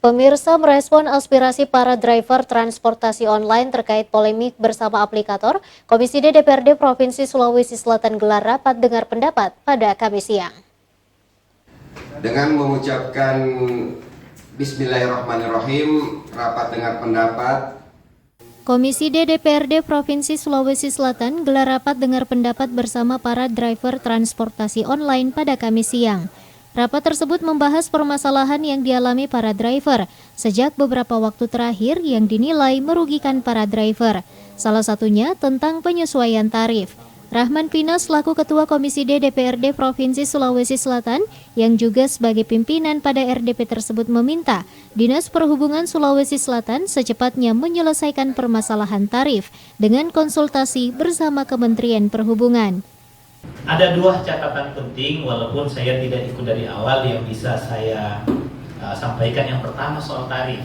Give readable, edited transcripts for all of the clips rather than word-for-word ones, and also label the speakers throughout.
Speaker 1: Pemirsa merespon aspirasi para driver transportasi online terkait polemik bersama aplikator, Komisi D DPRD Provinsi Sulawesi Selatan gelar rapat dengar pendapat pada Kamis siang.
Speaker 2: Dengan mengucapkan Bismillahirrahmanirrahim, rapat dengar pendapat.
Speaker 1: Komisi D DPRD Provinsi Sulawesi Selatan gelar rapat dengar pendapat bersama para driver transportasi online pada Kamis siang. Rapat tersebut membahas permasalahan yang dialami para driver sejak beberapa waktu terakhir yang dinilai merugikan para driver. Salah satunya tentang penyesuaian tarif. Rahman Pina selaku Ketua Komisi D DPRD Provinsi Sulawesi Selatan yang juga sebagai pimpinan pada RDP tersebut meminta Dinas Perhubungan Sulawesi Selatan secepatnya menyelesaikan permasalahan tarif dengan konsultasi bersama Kementerian Perhubungan.
Speaker 3: Ada dua catatan penting walaupun saya tidak ikut dari awal yang bisa saya sampaikan. Yang pertama soal tarif,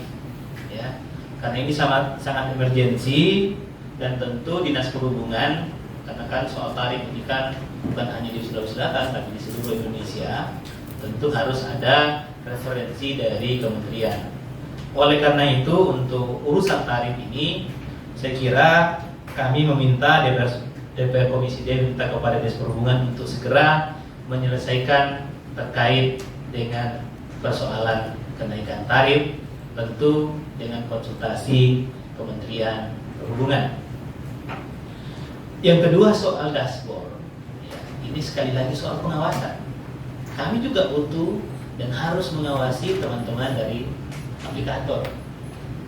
Speaker 3: ya, karena ini sangat emergensi dan tentu Dinas Perhubungan, karena kan soal tarif ini kan bukan hanya di Sulawesi Selatan tapi di seluruh Indonesia, tentu harus ada referensi dari kementerian. Oleh karena itu untuk urusan tarif ini saya kira kami meminta DPR Komisi D minta kepada Dinas Perhubungan untuk segera menyelesaikan terkait dengan persoalan kenaikan tarif, tentu dengan konsultasi Kementerian Perhubungan. Yang kedua soal dashboard, ya, ini sekali lagi soal pengawasan. Kami juga butuh dan harus mengawasi teman-teman dari aplikator.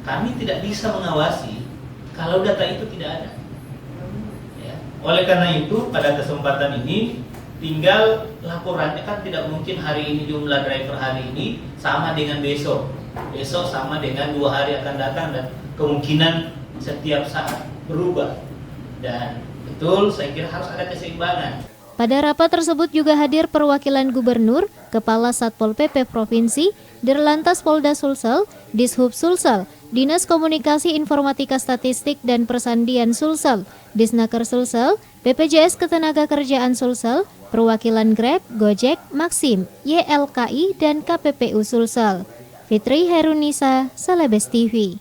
Speaker 3: Kami tidak bisa mengawasi kalau data itu tidak ada. Oleh karena itu pada kesempatan ini tinggal laporannya kan tidak mungkin hari ini jumlah driver hari ini sama dengan besok sama dengan 2 hari akan datang dan kemungkinan setiap saat berubah, dan betul saya kira harus ada keseimbangan.
Speaker 1: Pada rapat tersebut juga hadir perwakilan Gubernur, Kepala Satpol PP Provinsi, Dirlantas Polda Sulsel, Dishub Sulsel, Dinas Komunikasi Informatika Statistik dan Persandian Sulsel, Disnaker Sulsel, BPJS Ketenagakerjaan Sulsel, perwakilan Grab, Gojek, Maxim, YLKI, dan KPPU Sulsel. Fitri Herunisa, Celebes TV.